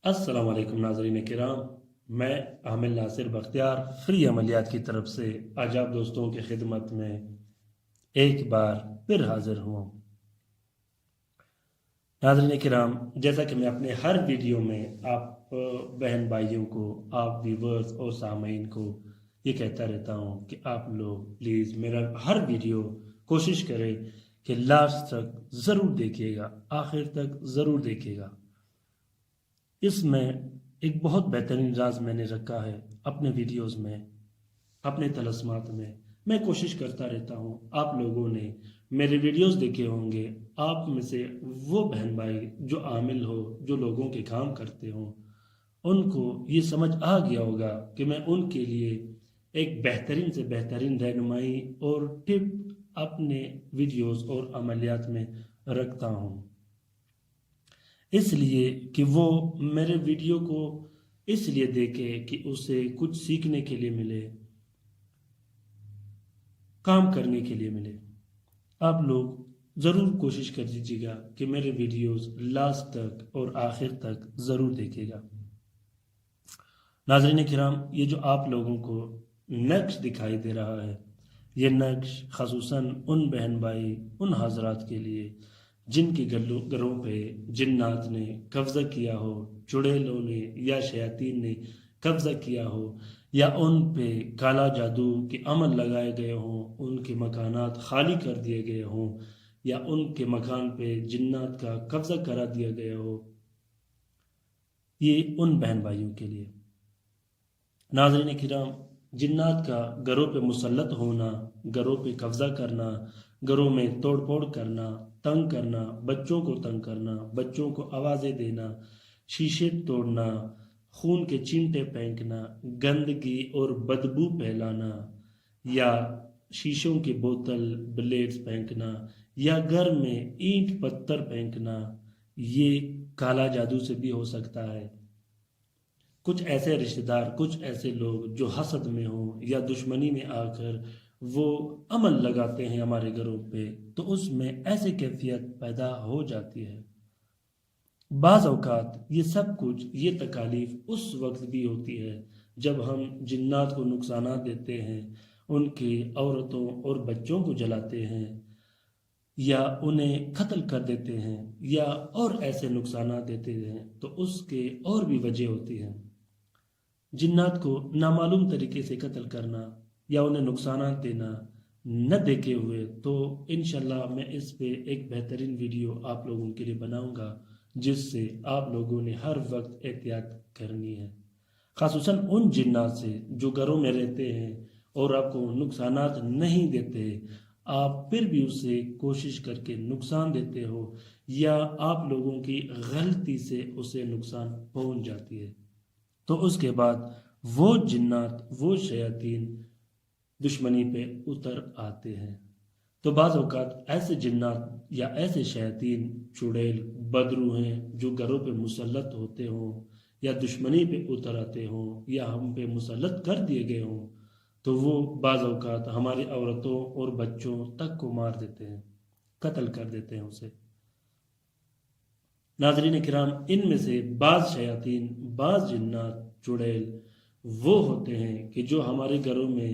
السلام علیکم ناظرین کرام، میں عامل ناصر بختیار فری عملیات کی طرف سے آج آپ دوستوں کی خدمت میں ایک بار پھر حاضر ہوں۔ ناظرین کرام، جیسا کہ میں اپنے ہر ویڈیو میں آپ بہن بھائیوں کو، آپ ویورز اور سامعین کو یہ کہتا رہتا ہوں کہ آپ لوگ پلیز میرا ہر ویڈیو کوشش کریں کہ لاسٹ تک ضرور دیکھیے گا، آخر تک ضرور دیکھیے گا۔ اس میں ایک بہت بہترین راز میں نے رکھا ہے اپنے ویڈیوز میں، اپنے طلسمات میں کوشش کرتا رہتا ہوں۔ آپ لوگوں نے میرے ویڈیوز دیکھے ہوں گے، آپ میں سے وہ بہن بھائی جو عامل ہو، جو لوگوں کے کام کرتے ہوں، ان کو یہ سمجھ آ گیا ہوگا کہ میں ان کے لیے ایک بہترین سے بہترین رہنمائی اور ٹپ اپنے ویڈیوز اور عملیات میں رکھتا ہوں، اس لیے کہ وہ میرے ویڈیو کو اس لیے دیکھے کہ اسے کچھ سیکھنے کے لیے ملے، کام کرنے کے لیے ملے۔ آپ لوگ ضرور کوشش کر دیجیے گا کہ میرے ویڈیوز لاسٹ تک اور آخر تک ضرور دیکھے گا۔ ناظرین کرام، یہ جو آپ لوگوں کو نقش دکھائی دے رہا ہے، یہ نقش خصوصاً ان بہن بھائی، ان حضرات کے لیے جن کے گھروں پہ جنات نے قبضہ کیا ہو، چڑیلوں نے یا شیاطین نے قبضہ کیا ہو، یا ان پہ کالا جادو کے عمل لگائے گئے ہوں، ان کے مکانات خالی کر دیے گئے ہوں، یا ان کے مکان پہ جنات کا قبضہ کرا دیا گیا ہو، یہ ان بہن بھائیوں کے لیے۔ ناظرین کرام، جنات کا گھروں پہ مسلط ہونا، گھروں پہ قبضہ کرنا، گھروں میں توڑ پھوڑ کرنا، تنگ کرنا، بچوں کو تنگ کرنا، بچوں کو آوازیں دینا، شیشے توڑنا، خون کے چینٹے پھینکنا، گندگی اور بدبو پھیلانا، یا شیشوں کی بوتل بلیڈز پھینکنا، یا گھر میں اینٹ پتھر پھینکنا، یہ کالا جادو سے بھی ہو سکتا ہے۔ کچھ ایسے رشتہ دار، کچھ ایسے لوگ جو حسد میں ہوں یا دشمنی میں آ کر وہ عمل لگاتے ہیں ہمارے گھروں پہ، تو اس میں ایسی کیفیت پیدا ہو جاتی ہے۔ بعض اوقات یہ سب کچھ، یہ تکالیف اس وقت بھی ہوتی ہے جب ہم جنات کو نقصانات دیتے ہیں، ان کی عورتوں اور بچوں کو جلاتے ہیں، یا انہیں قتل کر دیتے ہیں، یا اور ایسے نقصانات دیتے ہیں، تو اس کے اور بھی وجہ ہوتی ہیں۔ جنات کو نامعلوم طریقے سے قتل کرنا یا انہیں نقصانات دینا نہ دیکھے ہوئے، تو انشاءاللہ میں اس پہ ایک بہترین ویڈیو آپ لوگوں کے لیے بناؤں گا، جس سے آپ لوگوں نے ہر وقت احتیاط کرنی ہے، خصوصاً ان جنات سے جو گھروں میں رہتے ہیں اور آپ کو نقصانات نہیں دیتے، آپ پھر بھی اسے کوشش کر کے نقصان دیتے ہو، یا آپ لوگوں کی غلطی سے اسے نقصان پہنچ جاتی ہے، تو اس کے بعد وہ جنات، وہ شیاطین دشمنی پہ اتر آتے ہیں۔ تو بعض اوقات ایسے جنات یا ایسے شیاطین، چڑیل، بدرو ہیں جو گھروں پہ مسلط ہوتے ہوں، یا دشمنی پہ اتر آتے ہوں، یا ہم پہ مسلط کر دیے گئے ہوں، تو وہ بعض اوقات ہماری عورتوں اور بچوں تک کو مار دیتے ہیں، قتل کر دیتے ہیں اسے۔ ناظرین کرام، ان میں سے بعض شیاطین، بعض جنات، چڑیل وہ ہوتے ہیں کہ جو ہمارے گھروں میں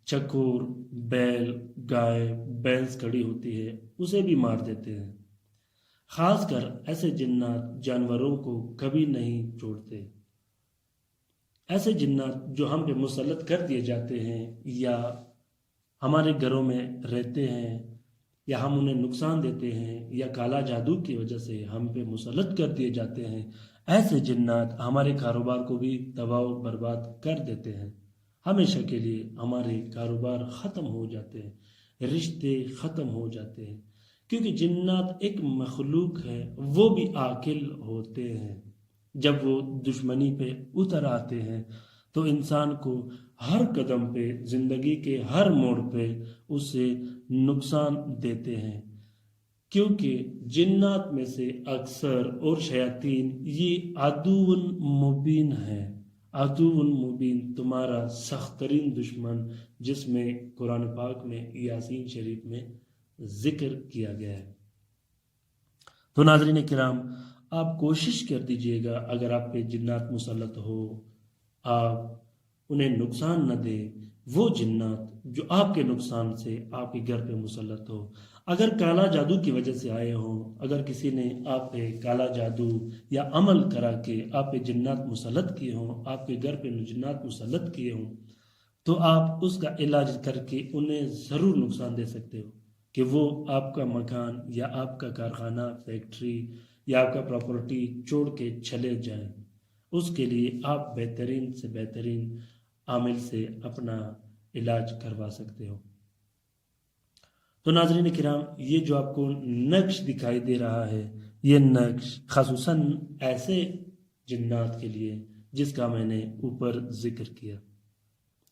چکور، بیل، گائے، بھینس کھڑی ہوتی ہے، اسے بھی مار دیتے ہیں۔ خاص کر ایسے جنات جانوروں کو کبھی نہیں چھوڑتے۔ ایسے جنات جو ہم پہ مسلط کر دیے جاتے ہیں، یا ہمارے گھروں میں رہتے ہیں، یا ہم انہیں نقصان دیتے ہیں، یا کالا جادو کی وجہ سے ہم پہ مسلط کر دیے جاتے ہیں، ایسے جنات ہمارے کاروبار کو بھی تباہ و برباد کر دیتے ہیں۔ ہمیشہ کے لیے ہمارے کاروبار ختم ہو جاتے ہیں، رشتے ختم ہو جاتے ہیں، کیونکہ جنات ایک مخلوق ہے، وہ بھی عاقل ہوتے ہیں۔ جب وہ دشمنی پہ اتر آتے ہیں تو انسان کو ہر قدم پہ، زندگی کے ہر موڑ پہ اسے نقصان دیتے ہیں، کیونکہ جنات میں سے اکثر اور شیاطین یہ عدو مبین ہے۔ عدو مبین، تمہارا سخت ترین دشمن، جس میں قرآن پاک میں یاسین شریف میں ذکر کیا گیا ہے۔ تو ناظرین کرام، آپ کوشش کر دیجئے گا اگر آپ پہ جنات مسلط ہو آپ انہیں نقصان نہ دے، وہ جنات جو آپ کے نقصان سے آپ کے گھر پہ مسلط ہو۔ اگر کالا جادو کی وجہ سے آئے ہوں، اگر کسی نے آپ پہ کالا جادو یا عمل کرا کے آپ پہ جنات مسلط کیے ہوں، آپ کے گھر پہ جنات مسلط کیے ہوں، تو آپ اس کا علاج کر کے انہیں ضرور نقصان دے سکتے ہو کہ وہ آپ کا مکان یا آپ کا کارخانہ، فیکٹری یا آپ کا پراپرٹی چھوڑ کے چلے جائیں۔ اس کے لیے آپ بہترین سے بہترین عامل سے اپنا علاج کروا سکتے ہو۔ تو ناظرین کرام، یہ جو آپ کو نقش دکھائی دے رہا ہے، یہ نقش خصوصاً ایسے جنات کے لیے جس کا میں نے اوپر ذکر کیا۔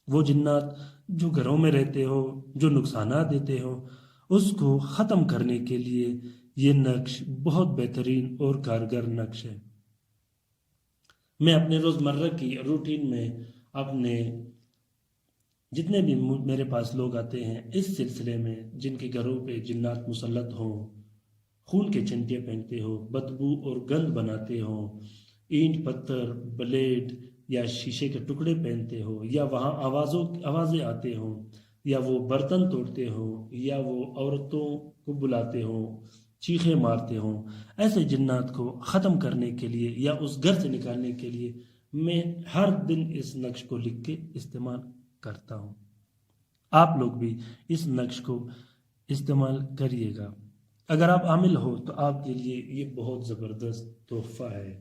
وہ جنات جو گھروں میں رہتے ہو، جو نقصانات دیتے ہو، اس کو ختم کرنے کے لیے یہ نقش بہت بہترین اور کارگر نقش ہے۔ میں اپنے روزمرہ کی روٹین میں اپنے جتنے بھی میرے پاس لوگ آتے ہیں اس سلسلے میں، جن کے گھروں پہ جنات مسلط ہوں، خون کے چنٹے پہنتے ہو، بدبو اور گند بناتے ہوں، اینٹ پتھر بلیڈ یا شیشے کے ٹکڑے پہنتے ہو، یا وہاں آوازیں آتے ہوں، یا وہ برتن توڑتے ہوں، یا وہ عورتوں کو بلاتے ہوں، چیخیں مارتے ہوں، ایسے جنات کو ختم کرنے کے لیے یا اس گھر سے نکالنے کے لیے میں ہر دن اس نقش کو لکھ کے استعمال کرتا ہوں۔ آپ لوگ بھی اس نقش کو استعمال کریے گا۔ اگر آپ عامل ہو تو آپ کے لیے یہ بہت زبردست تحفہ ہے۔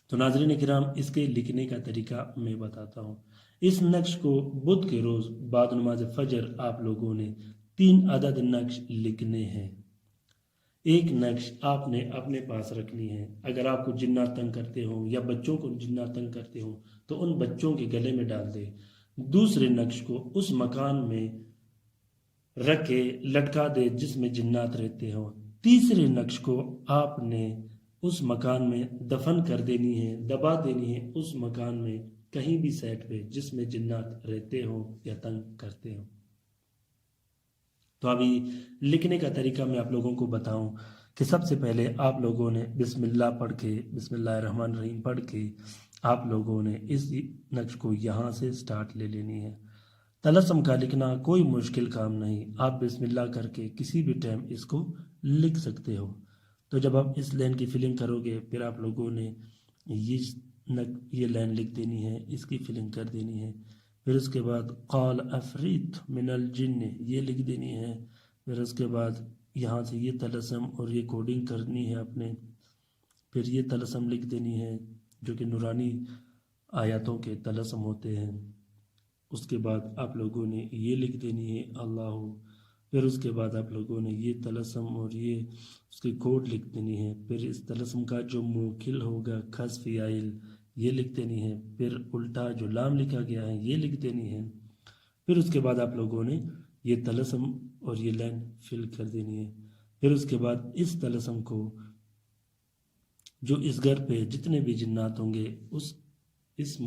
تو ناظرین کرام، اس کے لکھنے کا طریقہ میں بتاتا ہوں۔ اس نقش کو بدھ کے روز بعد نماز فجر آپ لوگوں نے 3 عدد نقش لکھنے ہیں۔ ایک نقش آپ نے اپنے پاس رکھنی ہے۔ اگر آپ کو جنات تنگ کرتے ہوں یا بچوں کو جنات تنگ کرتے ہوں تو ان بچوں کے گلے میں ڈال دے۔ دوسرے نقش کو اس مکان میں رکھ کے لٹکا دے جس میں جنات رہتے ہوں۔ تیسرے نقش کو آپ نے اس مکان میں دفن کر دینی ہے، دبا دینی ہے اس مکان میں کہیں بھی سائٹ پہ جس میں جنات رہتے ہوں یا تنگ کرتے ہوں۔ تو ابھی لکھنے کا طریقہ میں آپ لوگوں کو بتاؤں کہ سب سے پہلے آپ لوگوں نے بسم اللہ پڑھ کے، بسم اللہ الرحمن الرحیم پڑھ کے آپ لوگوں نے اس نقش کو یہاں سے سٹارٹ لے لینی ہے۔ طلسم کا لکھنا کوئی مشکل کام نہیں، آپ بسم اللہ کر کے کسی بھی ٹائم اس کو لکھ سکتے ہو۔ تو جب آپ اس لائن کی فلنگ کرو گے پھر آپ لوگوں نے یہ لائن لکھ دینی ہے، اس کی فلنگ کر دینی ہے۔ پھر اس کے بعد قال عفریت من الجن یہ لکھ دینی ہے۔ پھر اس کے بعد یہاں سے یہ طلسم اور یہ کوڈنگ کرنی ہے اپنے، پھر یہ طلسم لکھ دینی ہے جو کہ نورانی آیاتوں کے طلسم ہوتے ہیں۔ اس کے بعد آپ لوگوں نے یہ لکھ دینی ہے اللہ۔ پھر اس کے بعد آپ لوگوں نے یہ طلسم اور یہ اس کی کوڈ لکھ دینی ہے۔ پھر اس طلسم کا جو موکل ہوگا خز فیائل یہ لکھ دینی ہے۔ پھر الٹا جو لام لکھا گیا ہے یہ لکھ دینی ہے۔ پھر اس کے بعد آپ لوگوں نے یہ طلسم اور یہ لائن فل کر دینی ہے۔ پھر اس کے بعد اس طلسم کو جو اس گھر پہ جتنے بھی جنات ہوں گے اس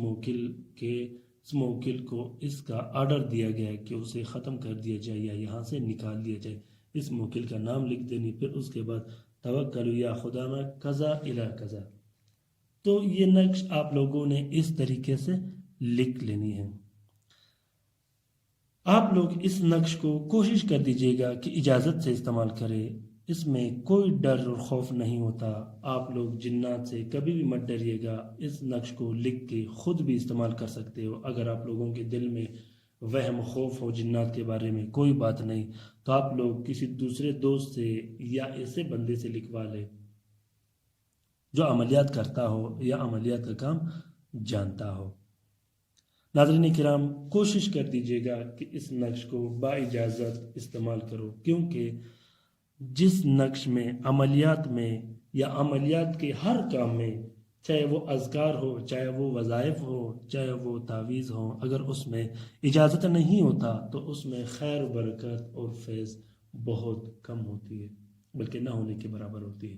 موکل کو اس کا آرڈر دیا گیا ہے کہ اسے ختم کر دیا جائے یا یہاں سے نکال دیا جائے، اس موکل کا نام لکھ دینی۔ پھر اس کے بعد توکلوا یا خدانا کذا الی کذا۔ تو یہ نقش آپ لوگوں نے اس طریقے سے لکھ لینی ہے۔ آپ لوگ اس نقش کو کوشش کر دیجئے گا کہ اجازت سے استعمال کرے، اس میں کوئی ڈر اور خوف نہیں ہوتا۔ آپ لوگ جنات سے کبھی بھی مت ڈریے گا، اس نقش کو لکھ کے خود بھی استعمال کر سکتے ہو۔ اگر آپ لوگوں کے دل میں وہم خوف ہو جنات کے بارے میں کوئی بات نہیں، تو آپ لوگ کسی دوسرے دوست سے یا ایسے بندے سے لکھوا لے جو عملیات کرتا ہو یا عملیات کا کام جانتا ہو۔ ناظرین کرام، کوشش کر دیجئے گا کہ اس نقش کو با اجازت استعمال کرو، کیونکہ جس نقش میں عملیات میں یا عملیات کے ہر کام میں، چاہے وہ اذکار ہو، چاہے وہ وظائف ہو، چاہے وہ تعویذ ہو، اگر اس میں اجازت نہیں ہوتا تو اس میں خیر و برکت اور فیض بہت کم ہوتی ہے، بلکہ نہ ہونے کے برابر ہوتی ہے،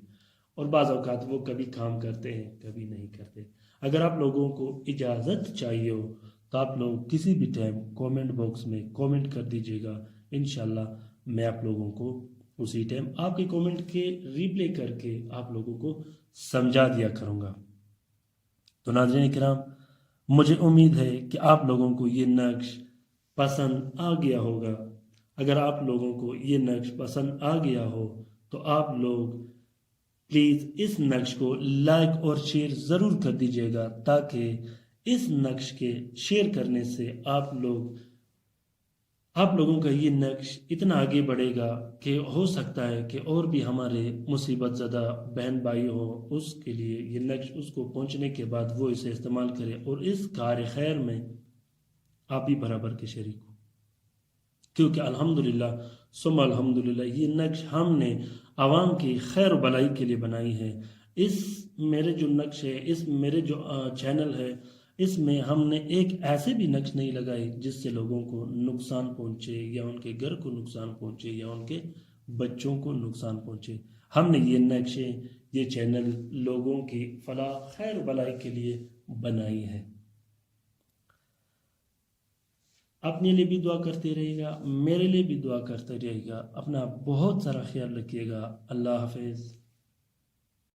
اور بعض اوقات وہ کبھی کام کرتے ہیں کبھی نہیں کرتے۔ اگر آپ لوگوں کو اجازت چاہیے ہو تو آپ لوگ کسی بھی ٹائم کومنٹ باکس میں کومنٹ کر دیجئے گا، انشاءاللہ میں آپ لوگوں کو اسی ٹائم آپ کے کومنٹ کے ریپلے کر کے آپ لوگوں کو سمجھا دیا کروں گا۔ تو ناظرین کرام، مجھے امید ہے کہ آپ لوگوں کو یہ نقش پسند آ گیا ہوگا۔ اگر آپ لوگوں کو یہ نقش پسند آ گیا ہو تو آپ لوگ پلیز اس نقش کو لائک اور شیئر ضرور کر دیجیے گا، تاکہ اس نقش کے شیئر کرنے سے آپ لوگوں کا یہ نقش اتنا آگے بڑھے گا کہ ہو سکتا ہے کہ اور بھی ہمارے مصیبت زدہ بہن بھائی ہو، اس کے لیے یہ نقش اس کو پہنچنے کے بعد وہ اسے استعمال کرے اور اس کار خیر میں آپ بھی برابر کے شریک ہو، کیونکہ الحمدللہ ثم الحمدللہ یہ نقش ہم نے عوام کی خیر و بلائی کے لیے بنائی ہے۔ اس میرے جو نقش ہے، اس میرے جو چینل ہے، اس میں ہم نے ایک ایسے بھی نقش نہیں لگائی جس سے لوگوں کو نقصان پہنچے یا ان کے گھر کو نقصان پہنچے یا ان کے بچوں کو نقصان پہنچے۔ ہم نے یہ نقشیں، یہ چینل لوگوں کی فلاح خیر و بلائی کے لیے بنائی ہے۔ اپنے لیے بھی دعا کرتے رہے گا، میرے لیے بھی دعا کرتے رہے گا، اپنا بہت سارا خیال رکھیے گا۔ اللہ حافظ۔